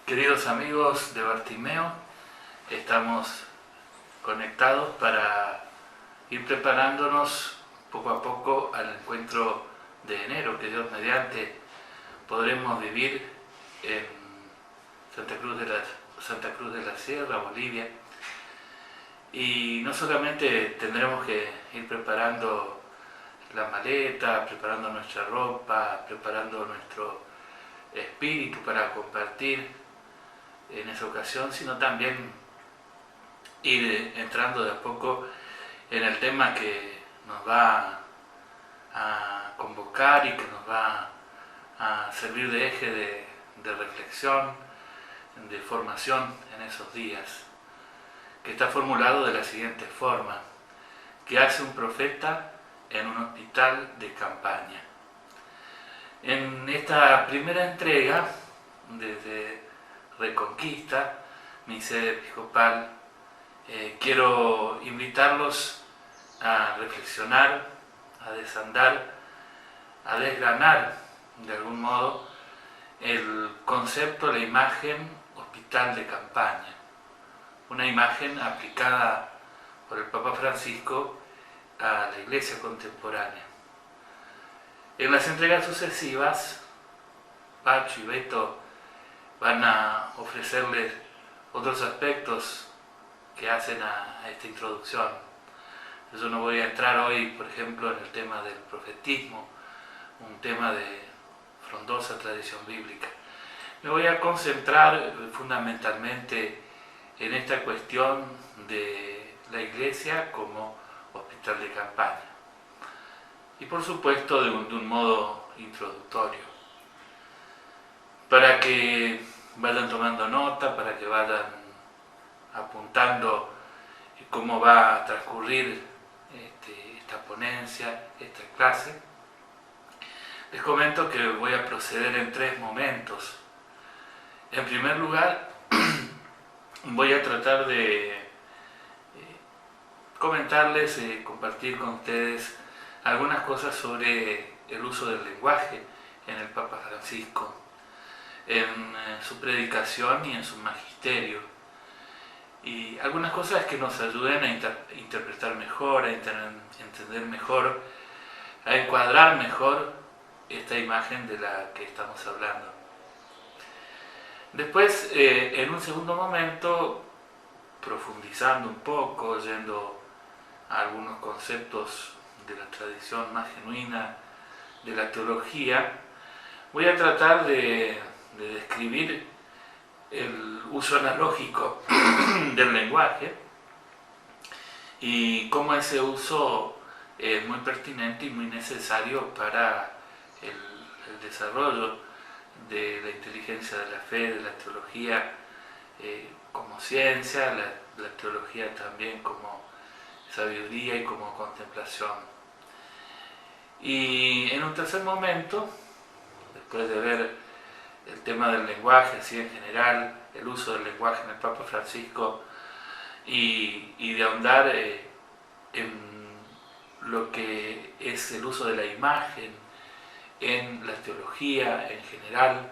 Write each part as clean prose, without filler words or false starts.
Queridos amigos de Bartimeo, estamos conectados para ir preparándonos poco a poco al encuentro de enero, que Dios mediante podremos vivir en Santa Cruz de la Sierra, Bolivia. Y no solamente tendremos que ir preparando la maleta, preparando nuestra ropa, preparando nuestro espíritu para compartir en esa ocasión, sino también ir entrando de a poco en el tema que nos va a convocar y que nos va a servir de eje de reflexión, de formación en esos días, que está formulado de la siguiente forma: ¿qué hace un profeta en un hospital de campaña? En esta primera entrega, desde Reconquista, mi sede episcopal, quiero invitarlos a reflexionar, a desandar, a desgranar de algún modo el concepto, la imagen hospital de campaña, una imagen aplicada por el Papa Francisco a la Iglesia contemporánea. En las entregas sucesivas, Pacho y Beto van a ofrecerles otros aspectos que hacen a esta introducción. Yo no voy a entrar hoy, por ejemplo, en el tema del profetismo, un tema de frondosa tradición bíblica. Me voy a concentrar fundamentalmente en esta cuestión de la Iglesia como hospital de campaña. Y por supuesto de un modo introductorio, para que vayan tomando nota, para que vayan apuntando cómo va a transcurrir esta ponencia, esta clase. Les comento que voy a proceder en tres momentos. En primer lugar, voy a tratar de comentarles, compartir con ustedes algunas cosas sobre el uso del lenguaje en el Papa Francisco, en su predicación y en su magisterio, y algunas cosas que nos ayuden a interpretar mejor, a entender mejor, a encuadrar mejor esta imagen de la que estamos hablando. Después, en un segundo momento, profundizando un poco, yendo a algunos conceptos de la tradición más genuina de la teología, voy a tratar de describir el uso analógico del lenguaje y cómo ese uso es muy pertinente y muy necesario para el desarrollo de la inteligencia de la fe, de la teología como ciencia, la teología también como sabiduría y como contemplación. Y en un tercer momento, después de ver el tema del lenguaje, así en general, el uso del lenguaje en el Papa Francisco, y de ahondar en lo que es el uso de la imagen en la teología en general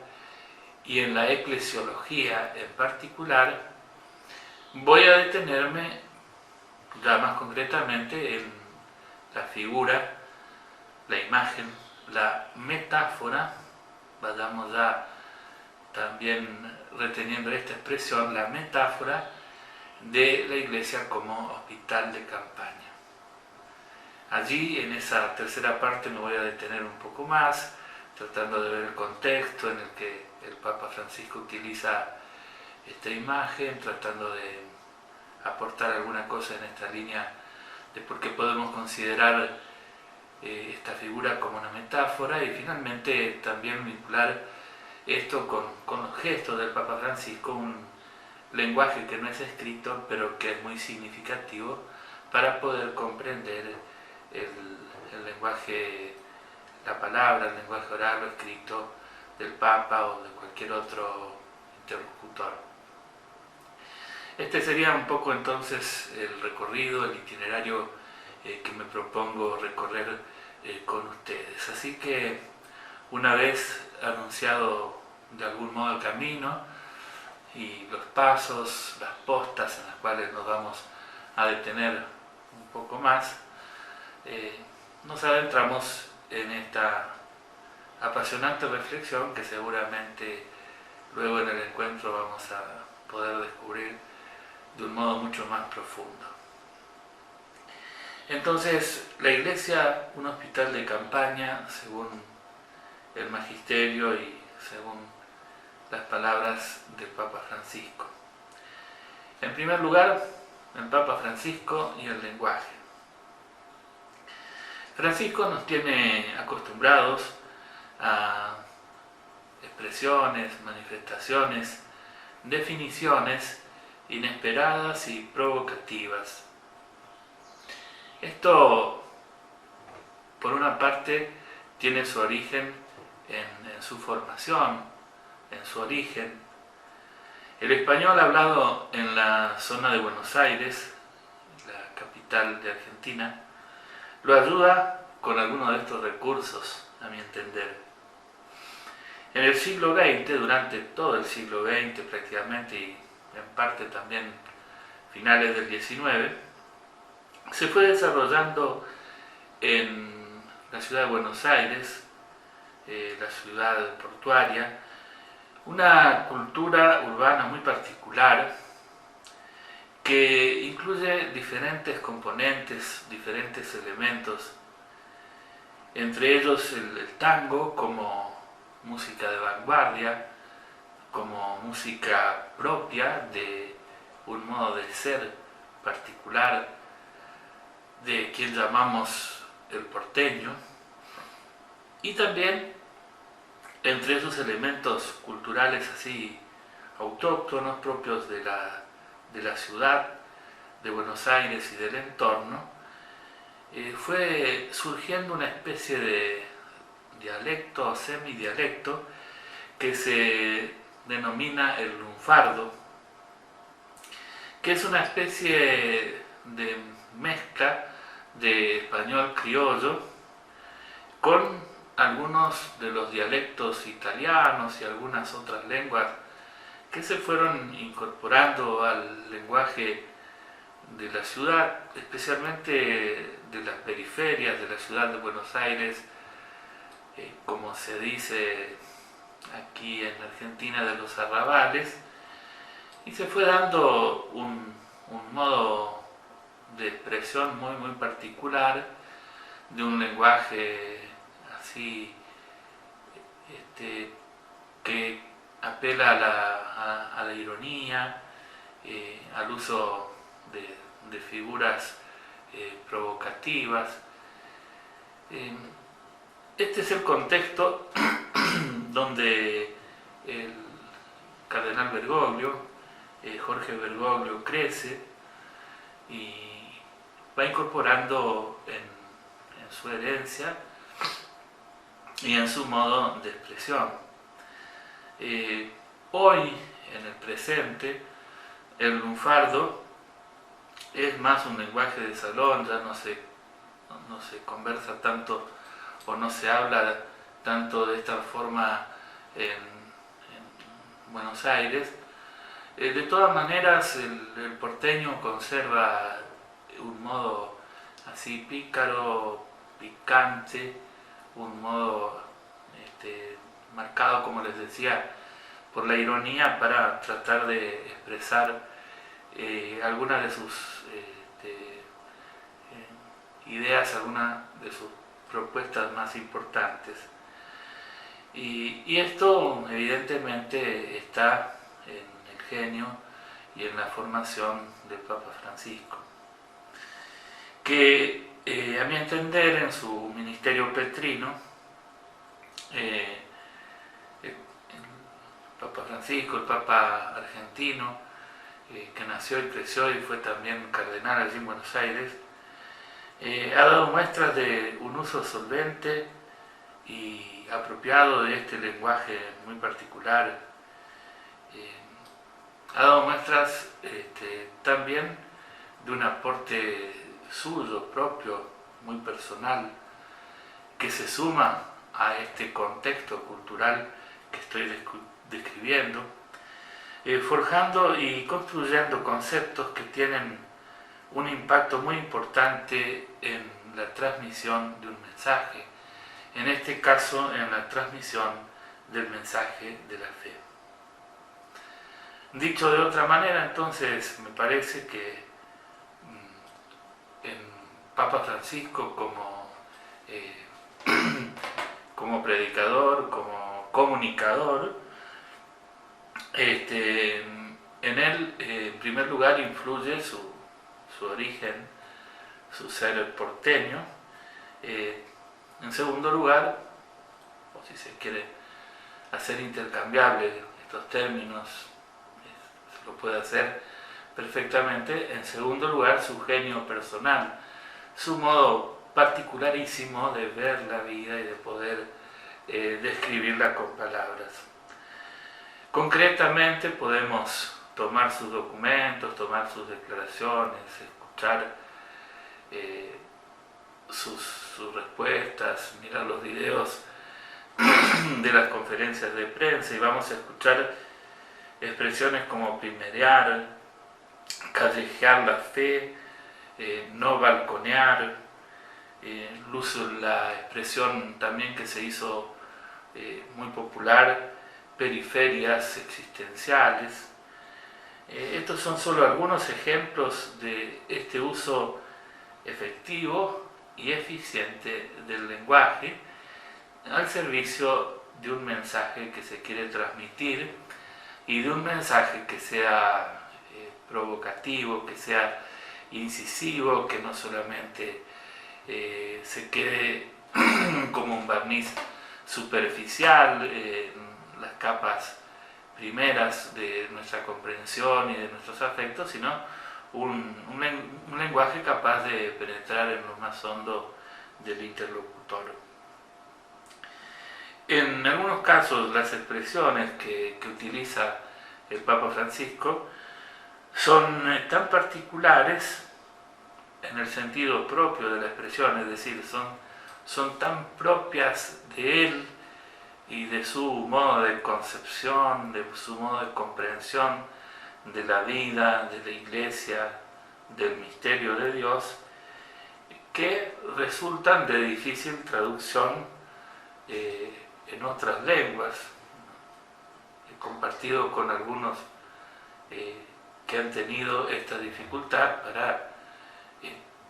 y en la eclesiología en particular, voy a detenerme ya más concretamente en la figura, la imagen, la metáfora. Vayamos ya también reteniendo esta expresión, la metáfora de la Iglesia como hospital de campaña. Allí, en esa tercera parte, me voy a detener un poco más, tratando de ver el contexto en el que el Papa Francisco utiliza esta imagen, tratando de aportar alguna cosa en esta línea de por qué podemos considerar esta figura como una metáfora, y finalmente también vincular esto con los gestos del Papa Francisco, un lenguaje que no es escrito pero que es muy significativo para poder comprender el lenguaje, la palabra, el lenguaje oral o escrito del Papa o de cualquier otro interlocutor. Este sería un poco entonces el recorrido, el itinerario que me propongo recorrer con ustedes. Así que una vez anunciado de algún modo el camino, y los pasos, las postas en las cuales nos vamos a detener un poco más, nos adentramos en esta apasionante reflexión que seguramente luego en el encuentro vamos a poder descubrir de un modo mucho más profundo. Entonces, la Iglesia, un hospital de campaña, según el magisterio y según las palabras del Papa Francisco. En primer lugar, el Papa Francisco y el lenguaje. Francisco nos tiene acostumbrados a expresiones, manifestaciones, definiciones inesperadas y provocativas. Esto, por una parte, tiene su origen en su formación, en su origen. El español hablado en la zona de Buenos Aires, la capital de Argentina, lo ayuda con algunos de estos recursos, a mi entender. En el siglo XX, durante todo el siglo XX prácticamente, y en parte también finales del XIX, se fue desarrollando en la ciudad de Buenos Aires, la ciudad portuaria, una cultura urbana muy particular que incluye diferentes componentes, diferentes elementos, entre ellos el tango como música de vanguardia, como música propia de un modo de ser particular de quien llamamos el porteño, y también entre esos elementos culturales así autóctonos propios de la ciudad de Buenos Aires y del entorno, fue surgiendo una especie de dialecto o semidialecto que se denomina el lunfardo, que es una especie de mezcla de español criollo con algunos de los dialectos italianos y algunas otras lenguas que se fueron incorporando al lenguaje de la ciudad, especialmente de las periferias de la ciudad de Buenos Aires, como se dice aquí en Argentina, de los arrabales, y se fue dando un modo de expresión muy particular de un lenguaje así que apela a la ironía, al uso de figuras provocativas. Este es el contexto donde el cardenal Bergoglio, Jorge Bergoglio, crece y va incorporando en su herencia y en su modo de expresión. Hoy, en el presente, el lunfardo es más un lenguaje de salón, ya no se conversa tanto o no se habla tanto de esta forma en Buenos Aires. De todas maneras, el porteño conserva un modo así pícaro, picante, un modo marcado, como les decía, por la ironía, para tratar de expresar algunas de sus ideas, algunas de sus propuestas más importantes. Y esto evidentemente está en el genio y en la formación del Papa Francisco, que a mi entender en su ministerio petrino, el Papa Francisco, el Papa argentino, que nació y creció y fue también cardenal allí en Buenos Aires, ha dado muestras de un uso solvente y apropiado de este lenguaje muy particular. Ha dado muestras también de un aporte suyo, propio, muy personal, que se suma a este contexto cultural que estoy describiendo, forjando y construyendo conceptos que tienen un impacto muy importante en la transmisión de un mensaje, en este caso en la transmisión del mensaje de la fe. Dicho de otra manera, entonces, me parece que en Papa Francisco como predicador, como comunicador, en él en primer lugar influye su origen, su ser porteño. En segundo lugar, o si se quiere hacer intercambiable estos términos, se lo puede hacer perfectamente. En segundo lugar, su genio personal, su modo particularísimo de ver la vida y de poder describirla con palabras. Concretamente podemos tomar sus documentos, tomar sus declaraciones, escuchar sus respuestas, mirar los videos de las conferencias de prensa y vamos a escuchar expresiones como primerear, callejear la fe, no balconear, la expresión también que se hizo muy popular, periferias existenciales. Estos son solo algunos ejemplos de este uso efectivo y eficiente del lenguaje al servicio de un mensaje que se quiere transmitir y de un mensaje que sea provocativo, que sea incisivo, que no solamente se quede como un barniz superficial en las capas primeras de nuestra comprensión y de nuestros afectos, sino un lenguaje capaz de penetrar en lo más hondo del interlocutor. En algunos casos las expresiones que utiliza el Papa Francisco son tan particulares en el sentido propio de la expresión, es decir, son tan propias de él y de su modo de concepción, de su modo de comprensión de la vida, de la Iglesia, del misterio de Dios, que resultan de difícil traducción en otras lenguas. He compartido con algunos que han tenido esta dificultad para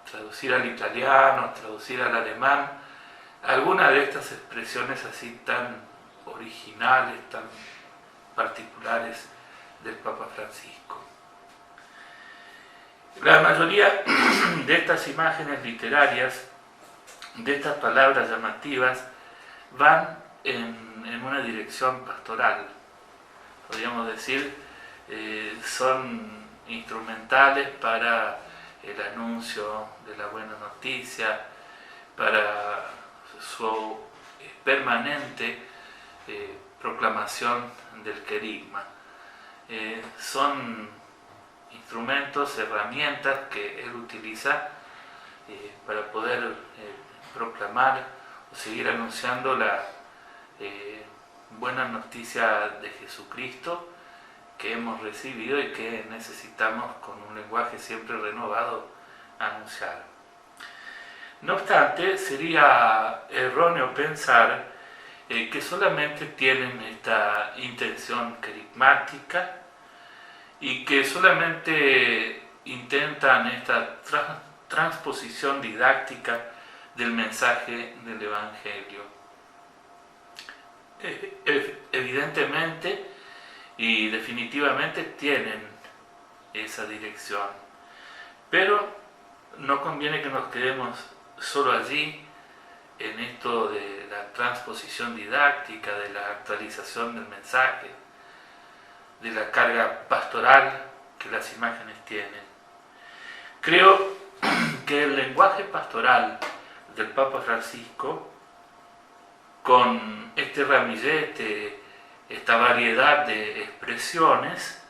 traducir al italiano, traducir al alemán, algunas de estas expresiones así tan originales, tan particulares del Papa Francisco. La mayoría de estas imágenes literarias, de estas palabras llamativas, van en una dirección pastoral. Podríamos decir, son instrumentales para el anuncio de la buena noticia, para su permanente proclamación del querigma. Son instrumentos, herramientas que él utiliza para poder proclamar o seguir anunciando la buena noticia de Jesucristo que hemos recibido y que necesitamos con un lenguaje siempre renovado anunciar. No obstante, sería erróneo pensar que solamente tienen esta intención querigmática y que solamente intentan esta transposición didáctica del mensaje del Evangelio. Evidentemente y definitivamente tienen esa dirección, pero no conviene que nos quedemos solo allí, en esto de la transposición didáctica, de la actualización del mensaje, de la carga pastoral que las imágenes tienen. Creo que el lenguaje pastoral del Papa Francisco, con este ramillete, esta variedad de expresiones,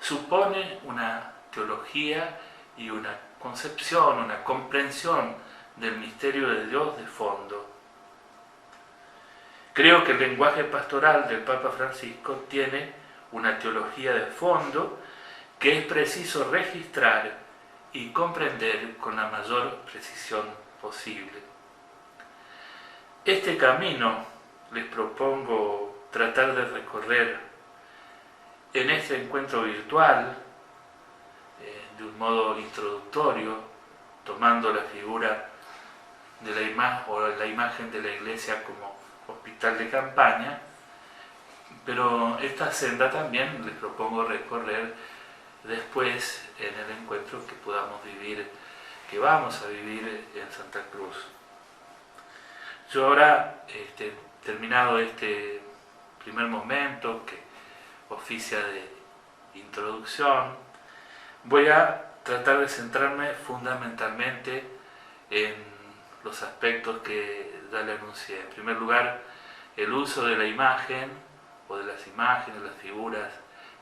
supone una teología y una concepción, una comprensión del misterio de Dios de fondo. Creo que el lenguaje pastoral del Papa Francisco tiene una teología de fondo que es preciso registrar y comprender con la mayor precisión posible. Este camino les propongo tratar de recorrer en este encuentro virtual, de un modo introductorio, tomando la figura de la imagen de la iglesia como hospital de campaña, pero esta senda también les propongo recorrer después en el encuentro que podamos vivir, que vamos a vivir en Santa Cruz. Yo ahora, terminado este primer momento que oficia de introducción, voy a tratar de centrarme fundamentalmente en los aspectos que ya le anuncié. En primer lugar, el uso de la imagen o de las imágenes, las figuras,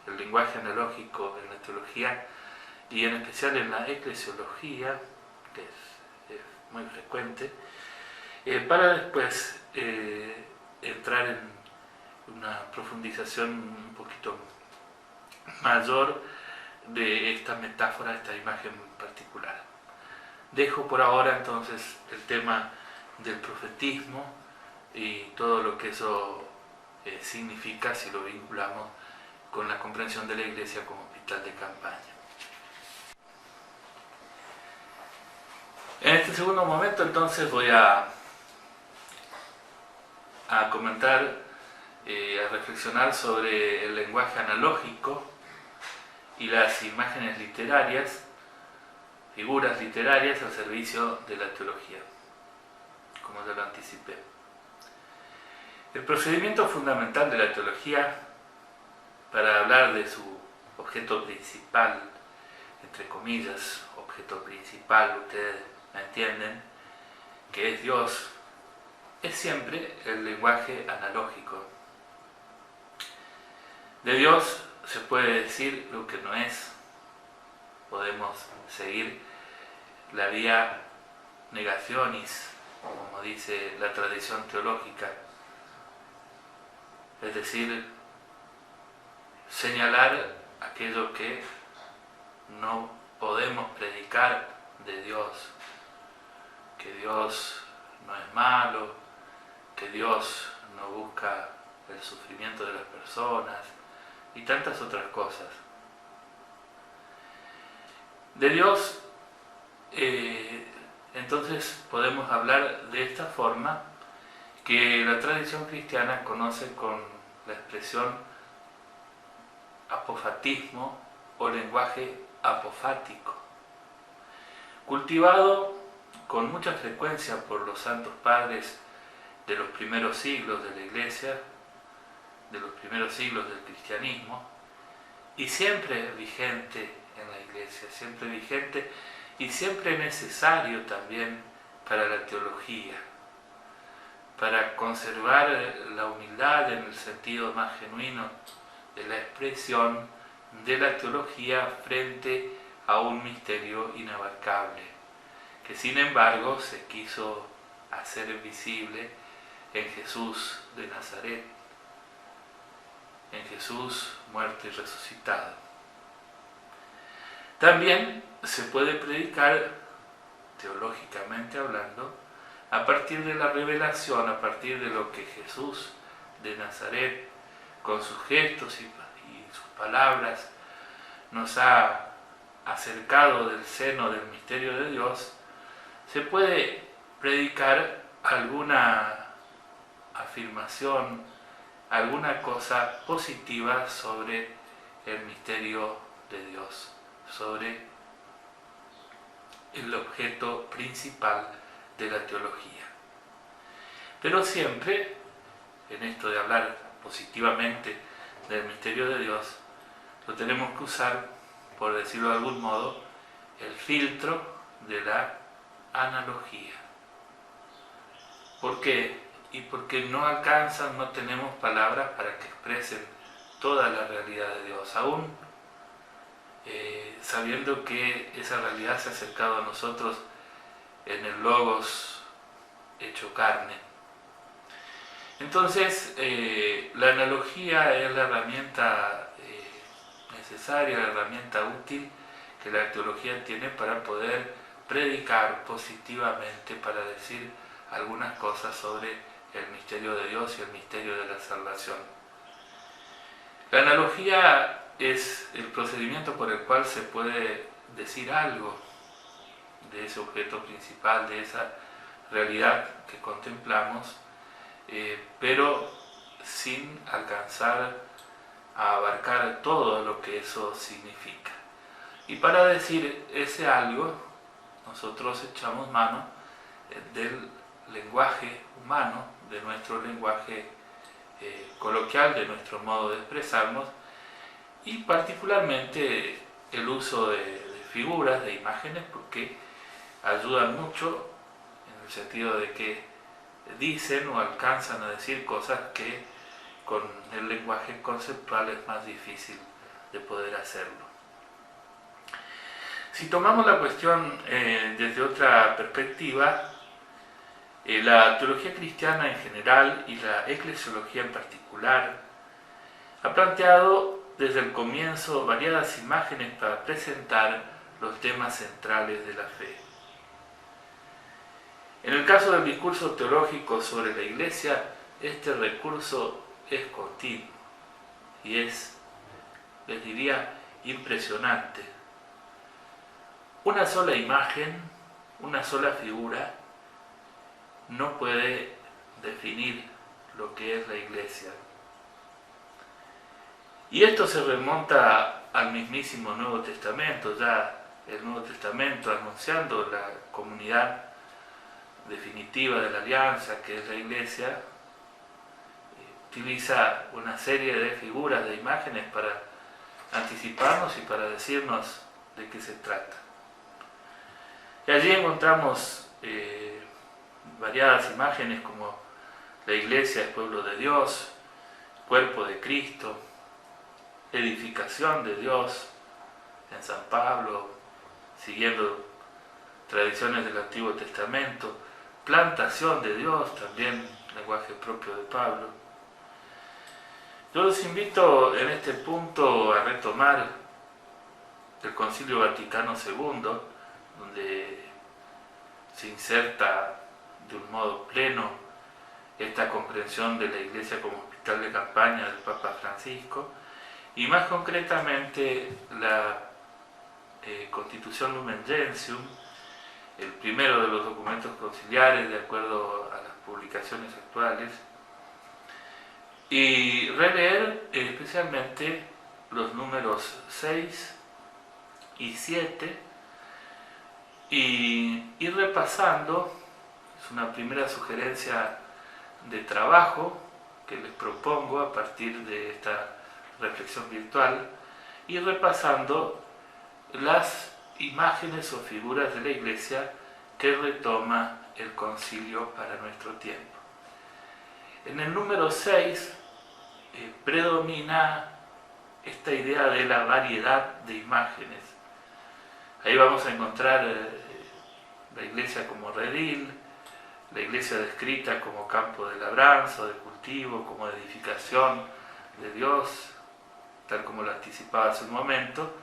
el lenguaje analógico en la teología y en especial en la eclesiología, que es muy frecuente, para después entrar en una profundización un poquito mayor de esta metáfora, esta imagen particular. Dejo por ahora entonces el tema del profetismo y todo lo que eso significa si lo vinculamos con la comprensión de la Iglesia como hospital de campaña. En este segundo momento entonces voy a comentar, a reflexionar sobre el lenguaje analógico y las imágenes literarias, figuras literarias al servicio de la teología, como ya lo anticipé. El procedimiento fundamental de la teología, para hablar de su objeto principal, entre comillas, objeto principal, ustedes me entienden, que es Dios, es siempre el lenguaje analógico. De Dios se puede decir lo que no es. Podemos seguir la vía negationis, como dice la tradición teológica, es decir, señalar aquello que no podemos predicar de Dios, que Dios no es malo, que Dios no busca el sufrimiento de las personas y tantas otras cosas. De Dios, entonces podemos hablar de esta forma que la tradición cristiana conoce con la expresión apofatismo o lenguaje apofático, cultivado con mucha frecuencia por los santos padres de los primeros siglos de la Iglesia, de los primeros siglos del cristianismo, y siempre vigente en la Iglesia, siempre vigente y siempre necesario también para la teología, para conservar la humildad en el sentido más genuino de la expresión de la teología frente a un misterio inabarcable, que sin embargo se quiso hacer visible en Jesús de Nazaret, en Jesús muerto y resucitado. También se puede predicar, teológicamente hablando, a partir de la revelación, a partir de lo que Jesús de Nazaret, con sus gestos y sus palabras, nos ha acercado del seno del misterio de Dios, se puede predicar alguna afirmación, alguna cosa positiva sobre el misterio de Dios, sobre el objeto principal de la teología. Pero siempre, en esto de hablar positivamente del misterio de Dios, lo tenemos que usar, por decirlo de algún modo, el filtro de la analogía. ¿Por qué? Y porque no alcanzan, no tenemos palabras para que expresen toda la realidad de Dios, aún sabiendo que esa realidad se ha acercado a nosotros en el Logos hecho carne. Entonces, la analogía es la herramienta necesaria, la herramienta útil que la teología tiene para poder predicar positivamente, para decir algunas cosas sobre el misterio de Dios y el misterio de la salvación. La analogía es el procedimiento por el cual se puede decir algo de ese objeto principal, de esa realidad que contemplamos, pero sin alcanzar a abarcar todo lo que eso significa. Y para decir ese algo, nosotros echamos mano del lenguaje humano, de nuestro lenguaje coloquial, de nuestro modo de expresarnos, y particularmente el uso de figuras, de imágenes, porque ayudan mucho en el sentido de que dicen o alcanzan a decir cosas que con el lenguaje conceptual es más difícil de poder hacerlo. Si tomamos la cuestión desde otra perspectiva, la teología cristiana en general y la eclesiología en particular ha planteado desde el comienzo variadas imágenes para presentar los temas centrales de la fe. En el caso del discurso teológico sobre la Iglesia, este recurso es continuo y es, les diría, impresionante. Una sola imagen, una sola figura, no puede definir lo que es la Iglesia. Y esto se remonta al mismísimo Nuevo Testamento, ya el Nuevo Testamento anunciando la comunidad definitiva de la alianza, que es la Iglesia, utiliza una serie de figuras, de imágenes para anticiparnos y para decirnos de qué se trata. Y allí encontramos variadas imágenes como la Iglesia es pueblo de Dios, cuerpo de Cristo, edificación de Dios en San Pablo, siguiendo tradiciones del Antiguo Testamento, plantación de Dios, también lenguaje propio de Pablo. Yo los invito en este punto a retomar el Concilio Vaticano II, donde se inserta de un modo pleno esta comprensión de la Iglesia como hospital de campaña del Papa Francisco, y más concretamente la Constitución Lumen Gentium, el primero de los documentos conciliares de acuerdo a las publicaciones actuales, y releer especialmente los números 6 y 7 y ir repasando. Es una primera sugerencia de trabajo que les propongo a partir de esta reflexión virtual, ir repasando las imágenes o figuras de la Iglesia que retoma el concilio para nuestro tiempo. En el número 6 predomina esta idea de la variedad de imágenes. Ahí vamos a encontrar la Iglesia como redil, la Iglesia descrita como campo de labranza, de cultivo, como edificación de Dios, tal como lo anticipaba hace un momento,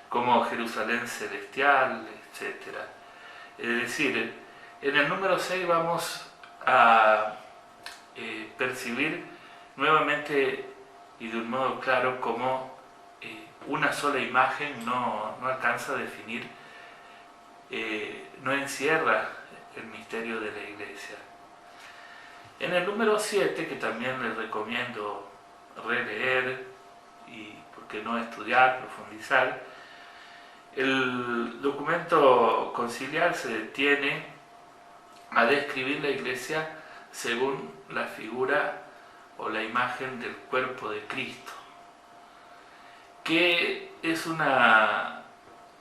como Jerusalén celestial, etc. Es decir, en el número 6 vamos a percibir nuevamente y de un modo claro cómo una sola imagen no alcanza a definir, no encierra el misterio de la Iglesia. En el número 7, que también les recomiendo releer y, por qué no, estudiar, profundizar, el documento conciliar se detiene a describir la Iglesia según la figura o la imagen del cuerpo de Cristo, que es una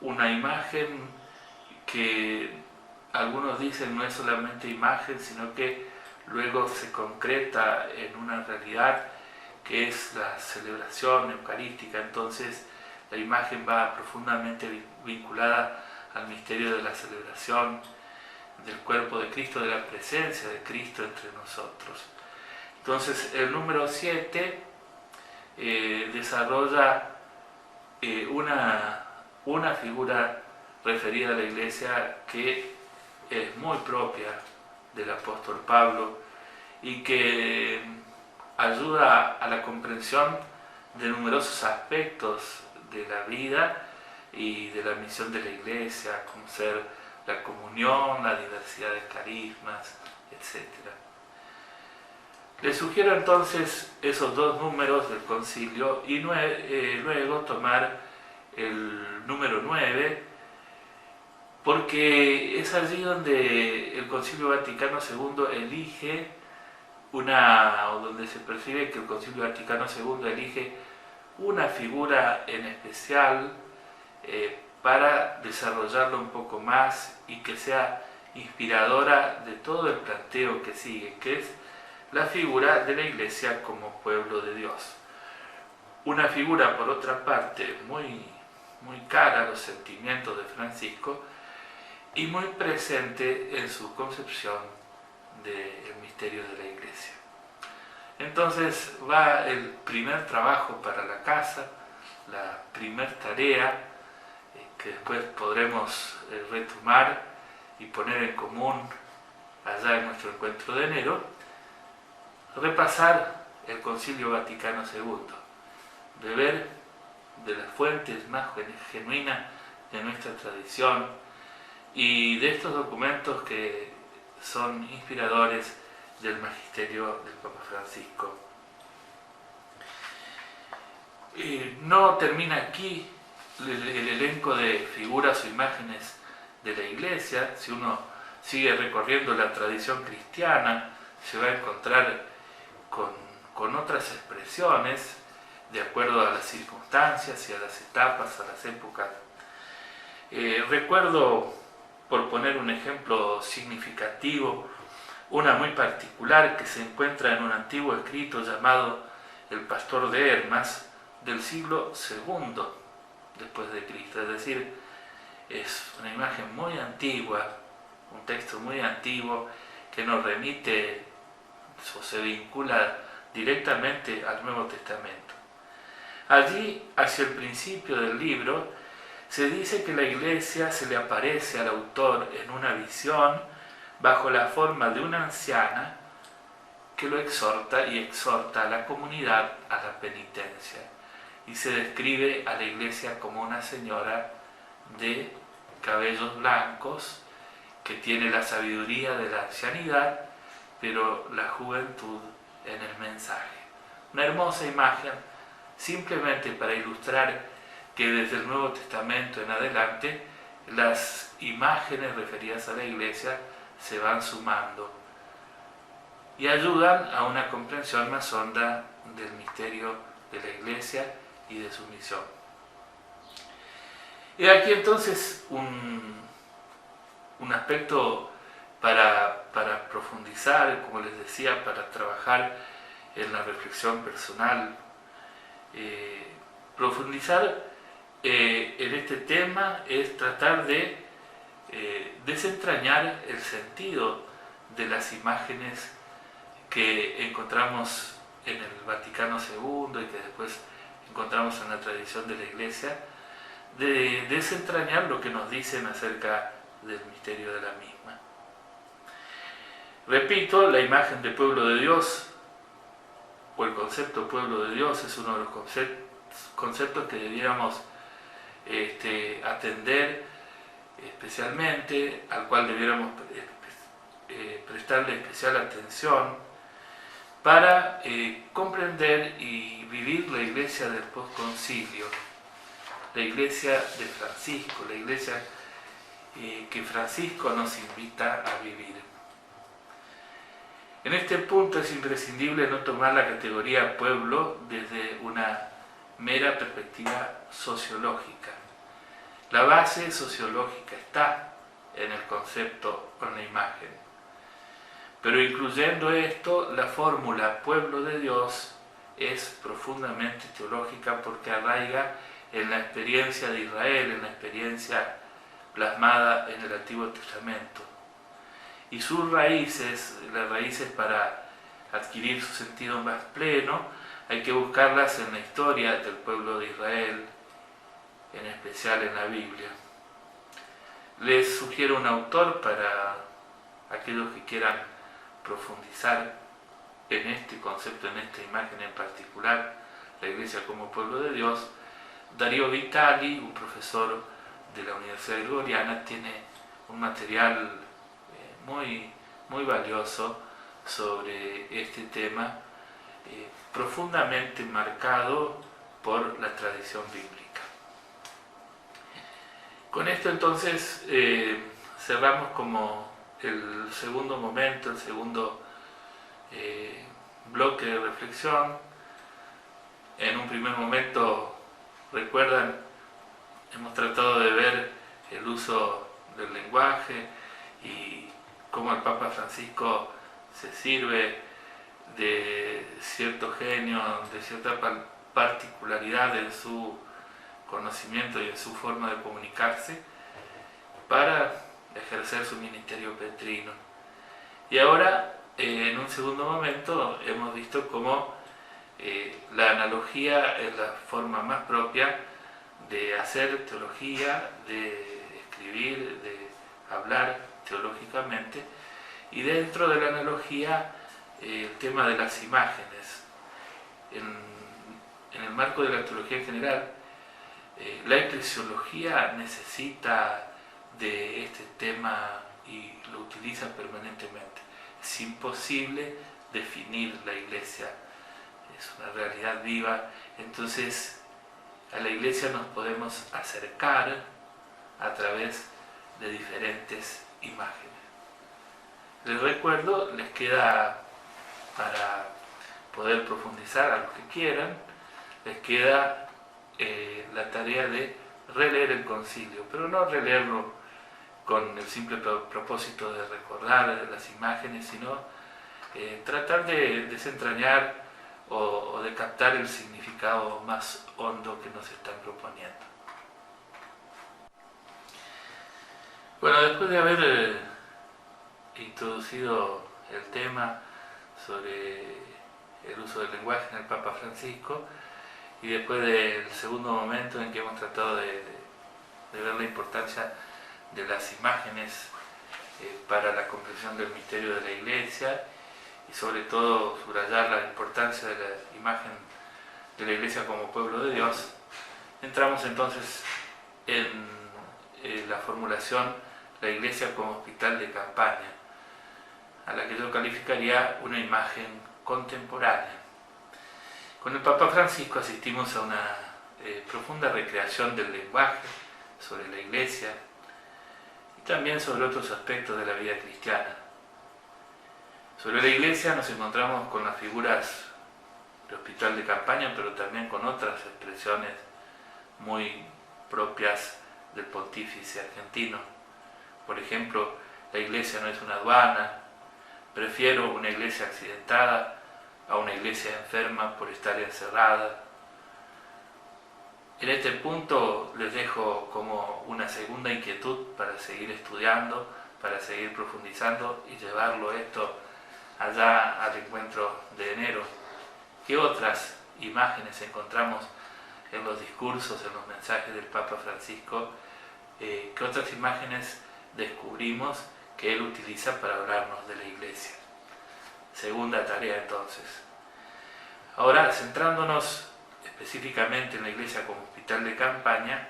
imagen que algunos dicen no es solamente imagen, sino que luego se concreta en una realidad que es la celebración eucarística. Entonces la imagen va profundamente vinculada al misterio de la celebración del cuerpo de Cristo, de la presencia de Cristo entre nosotros. Entonces el número 7 desarrolla una figura referida a la Iglesia que es muy propia del apóstol Pablo y que ayuda a la comprensión de numerosos aspectos de la vida y de la misión de la Iglesia, como ser la comunión, la diversidad de carismas, etc. Les sugiero entonces esos dos números del concilio y luego tomar el número 9, porque es allí donde el Concilio Vaticano II elige o donde se percibe que el Concilio Vaticano II elige una figura en especial para desarrollarlo un poco más y que sea inspiradora de todo el planteo que sigue, que es la figura de la Iglesia como pueblo de Dios. Una figura, por otra parte, muy cara a los sentimientos de Francisco y muy presente en su concepción del misterio de la Iglesia. Entonces va el primer trabajo para la casa, la primer tarea que después podremos retomar y poner en común allá en nuestro encuentro de enero, repasar el Concilio Vaticano II, beber de las fuentes más genuinas de nuestra tradición y de estos documentos que son inspiradores del magisterio del Papa Francisco. No termina aquí el elenco de figuras o imágenes de la Iglesia. Si uno sigue recorriendo la tradición cristiana, se va a encontrar con otras expresiones de acuerdo a las circunstancias y a las etapas, a las épocas. Recuerdo, por poner un ejemplo significativo, una muy particular que se encuentra en un antiguo escrito llamado El Pastor de Hermas, del siglo II después de Cristo. Es decir, es una imagen muy antigua, un texto muy antiguo que nos remite o se vincula directamente al Nuevo Testamento. Allí, hacia el principio del libro, se dice que la Iglesia se le aparece al autor en una visión bajo la forma de una anciana que lo exhorta y exhorta a la comunidad a la penitencia. Y se describe a la Iglesia como una señora de cabellos blancos que tiene la sabiduría de la ancianidad, pero la juventud en el mensaje. Una hermosa imagen simplemente para ilustrar que desde el Nuevo Testamento en adelante las imágenes referidas a la Iglesia se van sumando y ayudan a una comprensión más honda del misterio de la Iglesia y de su misión. Y aquí entonces un aspecto para profundizar, como les decía, para trabajar en la reflexión personal. Profundizar en este tema es tratar de desentrañar el sentido de las imágenes que encontramos en el Vaticano II y que después encontramos en la tradición de la Iglesia, de desentrañar lo que nos dicen acerca del misterio de la misma. Repito, la imagen de pueblo de Dios o el concepto pueblo de Dios es uno de los conceptos que debiéramos atender especialmente, al cual debiéramos prestarle especial atención para comprender y vivir la Iglesia del postconcilio, la Iglesia de Francisco, la Iglesia que Francisco nos invita a vivir. En este punto es imprescindible no tomar la categoría pueblo desde una mera perspectiva sociológica. La base sociológica está en el concepto o en la imagen. Pero incluyendo esto, la fórmula pueblo de Dios es profundamente teológica porque arraiga en la experiencia de Israel, en la experiencia plasmada en el Antiguo Testamento. Y sus raíces, las raíces para adquirir su sentido más pleno, hay que buscarlas en la historia del pueblo de Israel en especial en la Biblia. Les sugiero un autor para aquellos que quieran profundizar en este concepto, en esta imagen en particular, la Iglesia como pueblo de Dios. Darío Vitali, un profesor de la Universidad Gregoriana, tiene un material muy valioso sobre este tema, profundamente marcado por la tradición bíblica. Con esto entonces cerramos como el segundo momento, el segundo bloque de reflexión. En un primer momento, recuerdan, hemos tratado de ver el uso del lenguaje y cómo el Papa Francisco se sirve de cierto genio, de cierta particularidad en su conocimiento y en su forma de comunicarse para ejercer su ministerio petrino. Y ahora, en un segundo momento, hemos visto cómo la analogía es la forma más propia de hacer teología, de escribir, de hablar teológicamente, y dentro de la analogía el tema de las imágenes. En el marco de la teología en general, la eclesiología necesita de este tema y lo utiliza permanentemente. Es imposible definir la iglesia, es una realidad viva, entonces a la iglesia nos podemos acercar a través de diferentes imágenes. Les recuerdo, les queda, para poder profundizar a los que quieran, les queda la tarea de releer el concilio, pero no releerlo con el simple propósito de recordar las imágenes, sino tratar de desentrañar o de captar el significado más hondo que nos están proponiendo. Bueno, después de haber introducido el tema sobre el uso del lenguaje en el Papa Francisco, y después del segundo momento en que hemos tratado de ver la importancia de las imágenes para la comprensión del misterio de la Iglesia, y sobre todo subrayar la importancia de la imagen de la Iglesia como pueblo de Dios, entramos entonces en la formulación la Iglesia como hospital de campaña, a la que yo calificaría una imagen contemporánea. Con el Papa Francisco asistimos a una profunda recreación del lenguaje sobre la Iglesia y también sobre otros aspectos de la vida cristiana. Sobre la Iglesia nos encontramos con las figuras de hospital de campaña, pero también con otras expresiones muy propias del pontífice argentino. Por ejemplo, la Iglesia no es una aduana, prefiero una iglesia accidentada a una iglesia enferma por estar encerrada. En este punto les dejo como una segunda inquietud para seguir estudiando, para seguir profundizando y llevarlo esto allá al encuentro de enero. ¿Qué otras imágenes encontramos en los discursos, en los mensajes del Papa Francisco? ¿Qué otras imágenes descubrimos que él utiliza para hablarnos de la Iglesia? Segunda tarea entonces. Ahora, centrándonos específicamente en la Iglesia como hospital de campaña,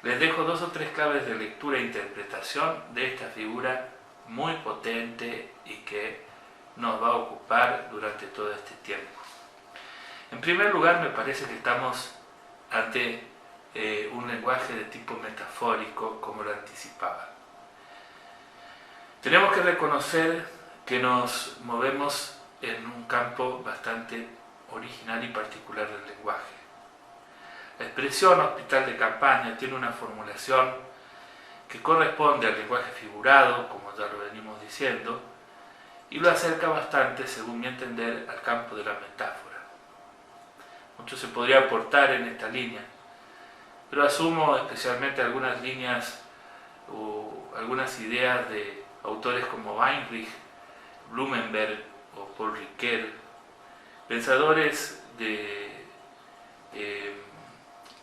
les dejo 2 o 3 claves de lectura e interpretación de esta figura muy potente y que nos va a ocupar durante todo este tiempo. En primer lugar, me parece que estamos ante un lenguaje de tipo metafórico, como lo anticipaba. Tenemos que reconocer que nos movemos en un campo bastante original y particular del lenguaje. La expresión hospital de campaña tiene una formulación que corresponde al lenguaje figurado, como ya lo venimos diciendo, y lo acerca bastante, según mi entender, al campo de la metáfora. Mucho se podría aportar en esta línea, pero asumo especialmente algunas líneas o algunas ideas de autores como Weinrich, Blumenberg o Paul Ricoeur, pensadores de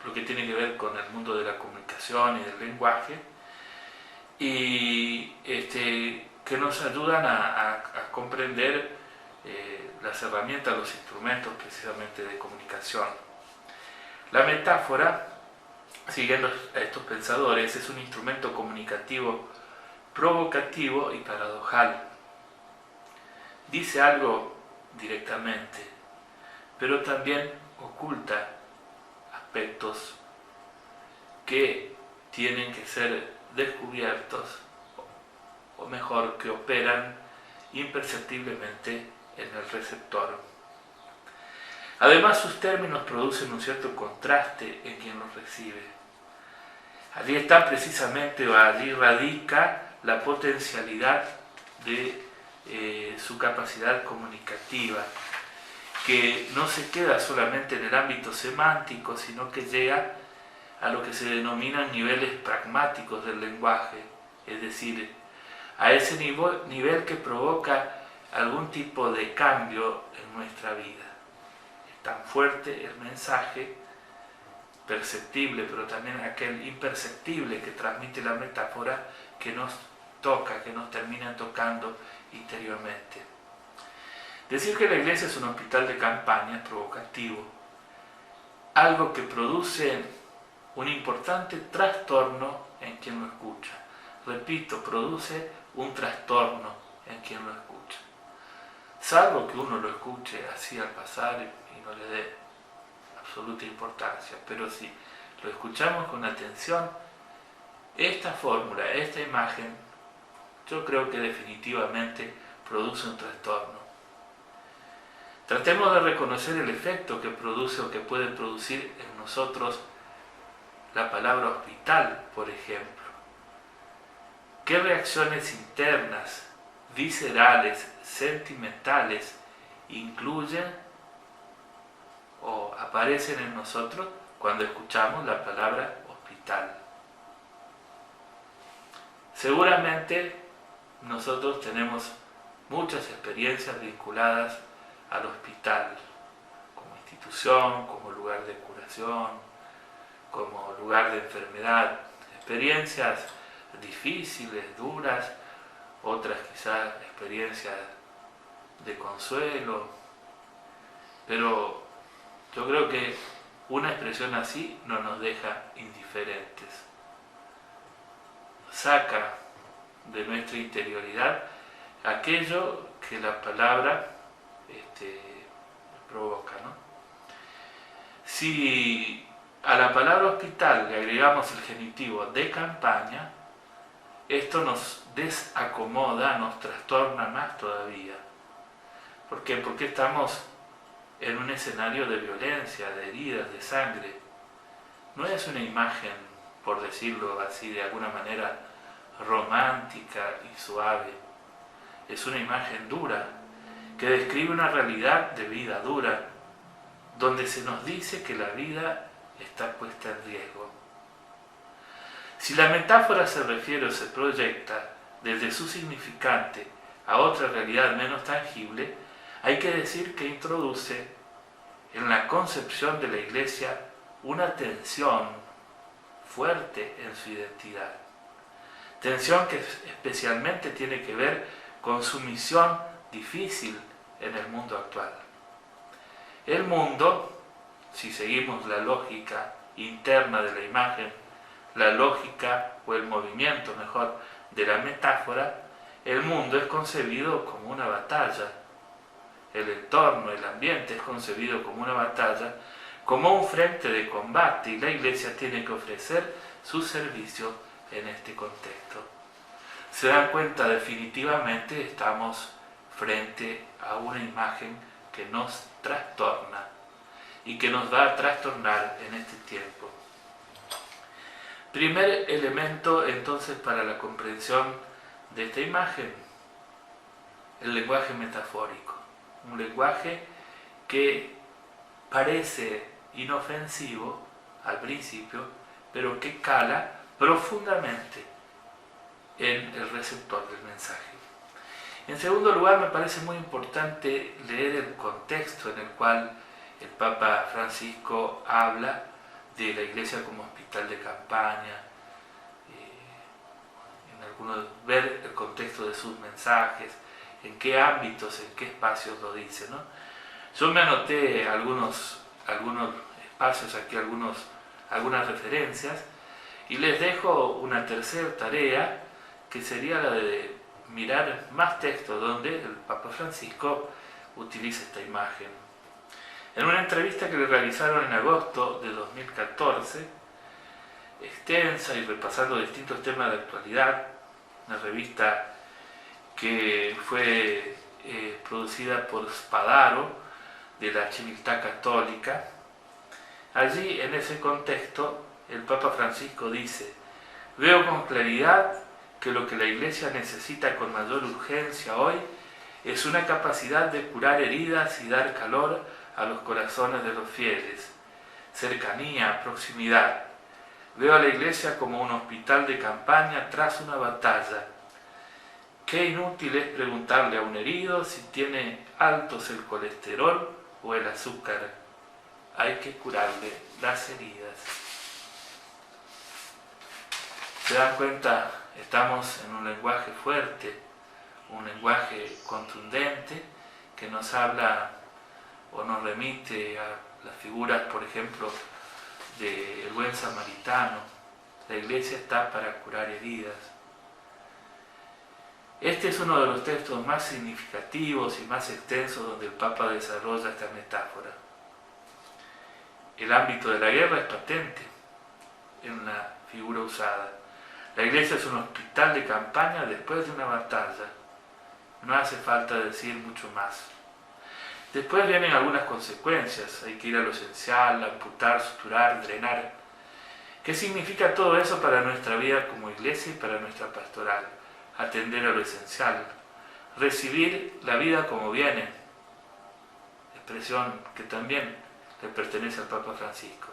lo que tiene que ver con el mundo de la comunicación y del lenguaje, y que nos ayudan a comprender las herramientas, los instrumentos precisamente de comunicación. La metáfora, siguiendo a estos pensadores, es un instrumento comunicativo provocativo y paradojal. Dice algo directamente, pero también oculta aspectos que tienen que ser descubiertos, o mejor, que operan imperceptiblemente en el receptor. Además, sus términos producen un cierto contraste en quien los recibe. Allí está precisamente, o allí radica la potencialidad de su capacidad comunicativa, que no se queda solamente en el ámbito semántico, sino que llega a lo que se denominan niveles pragmáticos del lenguaje, es decir, a ese nivel que provoca algún tipo de cambio en nuestra vida. Es tan fuerte el mensaje perceptible, pero también aquel imperceptible que transmite la metáfora, que nos toca, que nos termina tocando interiormente. Decir que la iglesia es un hospital de campaña es provocativo, algo que produce un importante trastorno en quien lo escucha. Repito, produce un trastorno en quien lo escucha. Salvo que uno lo escuche así al pasar y no le dé absoluta importancia, pero si lo escuchamos con atención, esta fórmula, esta imagen, yo creo que definitivamente produce un trastorno. Tratemos de reconocer el efecto que produce o que puede producir en nosotros la palabra hospital, por ejemplo. ¿Qué reacciones internas, viscerales, sentimentales incluyen o aparecen en nosotros cuando escuchamos la palabra hospital? Seguramente nosotros tenemos muchas experiencias vinculadas al hospital, como institución, como lugar de curación, como lugar de enfermedad, experiencias difíciles, duras, otras quizás experiencias de consuelo, pero yo creo que una expresión así no nos deja indiferentes, saca de nuestra interioridad aquello que la palabra provoca, ¿no? Si a la palabra hospital le agregamos el genitivo de campaña, esto nos desacomoda, nos trastorna más todavía. ¿Por qué? Porque estamos en un escenario de violencia, de heridas, de sangre. No es una imagen, por decirlo así de alguna manera, romántica y suave. Es una imagen dura, que describe una realidad de vida dura, donde se nos dice que la vida está puesta en riesgo. Si la metáfora se refiere o se proyecta desde su significante a otra realidad menos tangible, hay que decir que introduce en la concepción de la Iglesia una tensión fuerte en su identidad. Tensión que especialmente tiene que ver con su misión difícil en el mundo actual. El mundo, si seguimos la lógica interna de la imagen, la lógica o el movimiento, mejor, de la metáfora, el mundo es concebido como una batalla. El entorno, el ambiente es concebido como una batalla, como un frente de combate, y la Iglesia tiene que ofrecer su servicio en este contexto. Se dan cuenta, definitivamente estamos frente a una imagen que nos trastorna y que nos va a trastornar en este tiempo. Primer elemento entonces para la comprensión de esta imagen, el lenguaje metafórico. Un lenguaje que parece inofensivo al principio, pero que cala profundamente en el receptor del mensaje. En segundo lugar, me parece muy importante leer el contexto en el cual el Papa Francisco habla de la iglesia como hospital de campaña, ver el contexto de sus mensajes, en qué ámbitos, en qué espacios lo dice, ¿no? Yo me anoté algunos espacios aquí, algunas referencias, y les dejo una tercera tarea, que sería la de mirar más textos donde el Papa Francisco utiliza esta imagen. En una entrevista que le realizaron en agosto de 2014, extensa y repasando distintos temas de actualidad, una revista que fue producida por Spadaro, de la Civiltà Católica. Allí, en ese contexto, el Papa Francisco dice: veo con claridad que lo que la Iglesia necesita con mayor urgencia hoy es una capacidad de curar heridas y dar calor a los corazones de los fieles, cercanía, proximidad. Veo a la Iglesia como un hospital de campaña tras una batalla. Qué inútil es preguntarle a un herido si tiene altos el colesterol o el azúcar. Hay que curarle las heridas. ¿Se dan cuenta? Estamos en un lenguaje fuerte, un lenguaje contundente que nos habla o nos remite a las figuras, por ejemplo, del buen samaritano. La Iglesia está para curar heridas. Este es uno de los textos más significativos y más extensos donde el Papa desarrolla esta metáfora. El ámbito de la guerra es patente en la figura usada. La Iglesia es un hospital de campaña después de una batalla. No hace falta decir mucho más. Después vienen algunas consecuencias. Hay que ir a lo esencial, amputar, suturar, drenar. ¿Qué significa todo eso para nuestra vida como Iglesia y para nuestra pastoral? Atender a lo esencial, recibir la vida como viene, expresión que también le pertenece al Papa Francisco.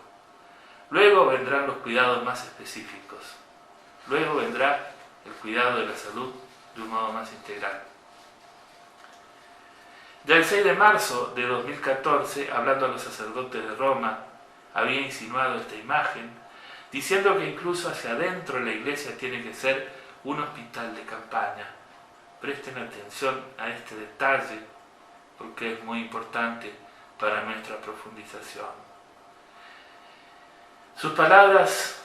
Luego vendrán los cuidados más específicos, luego vendrá el cuidado de la salud de un modo más integral. Ya el 6 de marzo de 2014, hablando a los sacerdotes de Roma, había insinuado esta imagen, diciendo que incluso hacia adentro la Iglesia tiene que ser un hospital de campaña. Presten atención a este detalle porque es muy importante para nuestra profundización. Sus palabras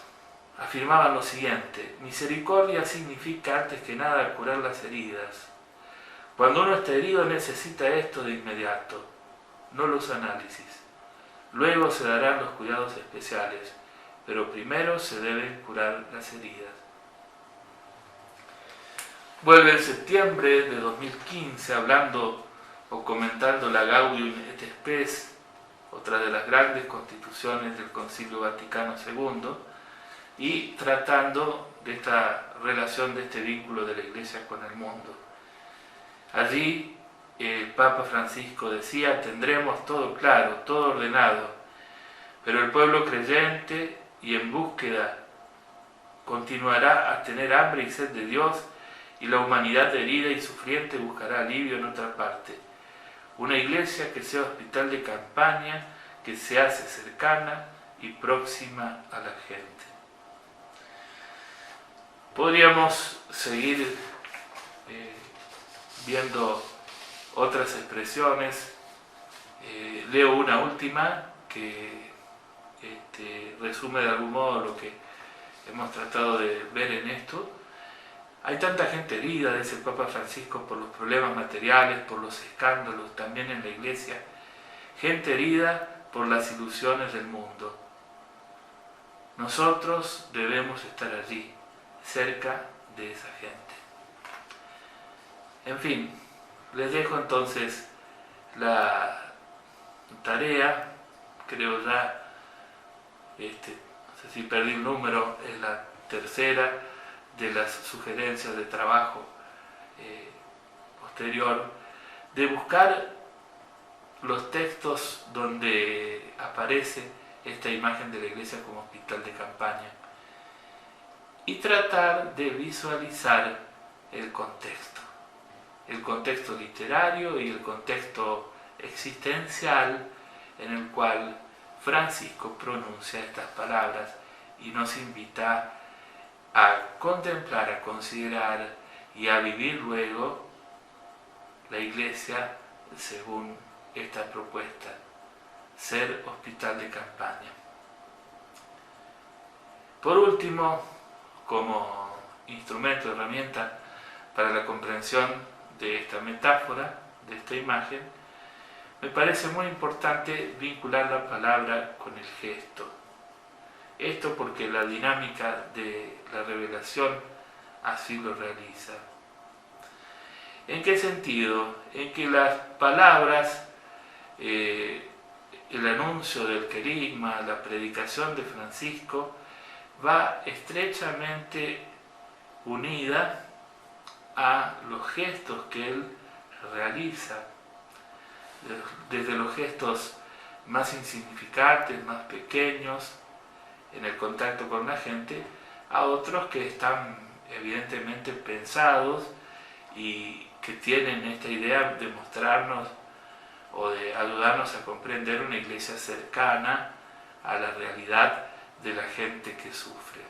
afirmaban lo siguiente: misericordia significa antes que nada curar las heridas. Cuando uno está herido necesita esto de inmediato, no los análisis. Luego se darán los cuidados especiales, pero primero se deben curar las heridas. Vuelve en septiembre de 2015 hablando o comentando la Gaudium et Spes, otra de las grandes constituciones del Concilio Vaticano II, y tratando de esta relación, de este vínculo de la Iglesia con el mundo. Allí el Papa Francisco decía: tendremos todo claro, todo ordenado, pero el pueblo creyente y en búsqueda continuará a tener hambre y sed de Dios, y la humanidad herida y sufriente buscará alivio en otra parte. Una Iglesia que sea hospital de campaña, que se hace cercana y próxima a la gente. Podríamos seguir viendo otras expresiones. Leo una última que resume de algún modo lo que hemos tratado de ver en esto. Hay tanta gente herida, dice el Papa Francisco, por los problemas materiales, por los escándalos, también en la Iglesia. Gente herida por las ilusiones del mundo. Nosotros debemos estar allí, cerca de esa gente. En fin, les dejo entonces la tarea, creo ya, no sé si perdí el número, es la tercera de las sugerencias de trabajo posterior, de buscar los textos donde aparece esta imagen de la Iglesia como hospital de campaña y tratar de visualizar el contexto literario y el contexto existencial en el cual Francisco pronuncia estas palabras y nos invita a contemplar, a considerar y a vivir luego la Iglesia según esta propuesta, ser hospital de campaña. Por último, como instrumento, herramienta para la comprensión de esta metáfora, de esta imagen, me parece muy importante vincular la palabra con el gesto. Esto porque la dinámica de la revelación así lo realiza. ¿En qué sentido? En que las palabras, el anuncio del querigma, la predicación de Francisco, va estrechamente unida a los gestos que él realiza, desde los gestos más insignificantes, más pequeños, en el contacto con la gente, a otros que están evidentemente pensados y que tienen esta idea de mostrarnos o de ayudarnos a comprender una iglesia cercana a la realidad de la gente que sufre.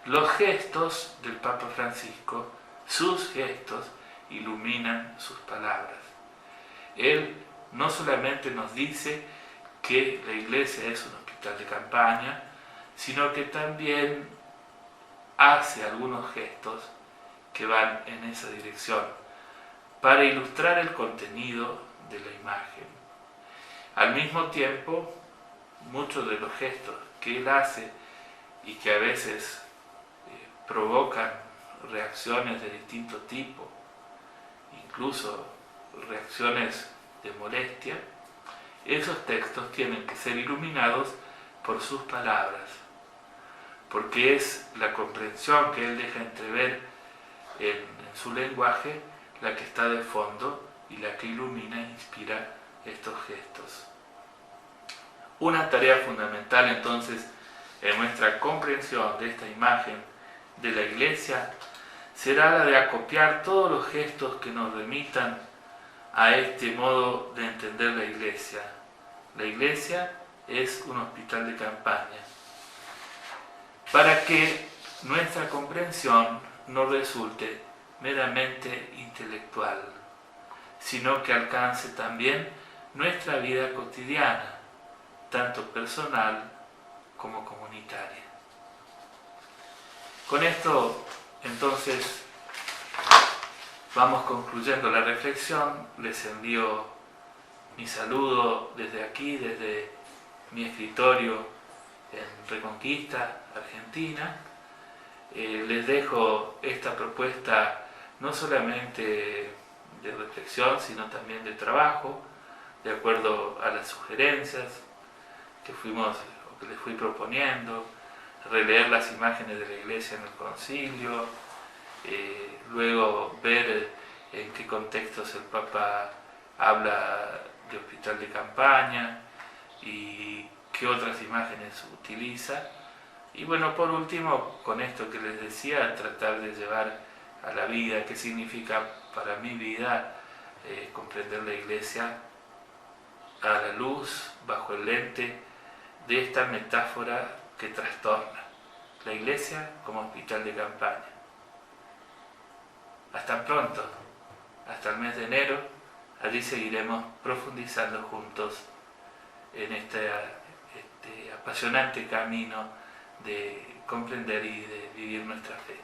Los gestos del Papa Francisco, sus gestos, iluminan sus palabras. Él no solamente nos dice que la iglesia es un hospital de campaña, sino que también hace algunos gestos que van en esa dirección para ilustrar el contenido de la imagen. Al mismo tiempo, muchos de los gestos que él hace y que a veces provocan reacciones de distinto tipo, incluso reacciones de molestia, esos textos tienen que ser iluminados por sus palabras, porque es la comprensión que él deja entrever en su lenguaje la que está de fondo y la que ilumina e inspira estos gestos. Una tarea fundamental entonces en nuestra comprensión de esta imagen de la Iglesia será la de acopiar todos los gestos que nos remitan a este modo de entender la Iglesia. La Iglesia es un hospital de campaña, para que nuestra comprensión no resulte meramente intelectual, sino que alcance también nuestra vida cotidiana, tanto personal como comunitaria. Con esto, entonces, vamos concluyendo la reflexión. Les envío mi saludo desde aquí, desde mi escritorio en Reconquista, Argentina. Les dejo esta propuesta no solamente de reflexión, sino también de trabajo, de acuerdo a las sugerencias que les fui proponiendo, releer las imágenes de la Iglesia en el concilio, luego ver en qué contextos el Papa habla de hospital de campaña y qué otras imágenes utiliza. Y bueno, por último, con esto que les decía, tratar de llevar a la vida, qué significa para mi vida comprender la Iglesia a la luz, bajo el lente de esta metáfora que trastorna la Iglesia como hospital de campaña. Hasta pronto, hasta el mes de enero, allí seguiremos profundizando juntos en este apasionante camino de comprender y de vivir nuestra fe.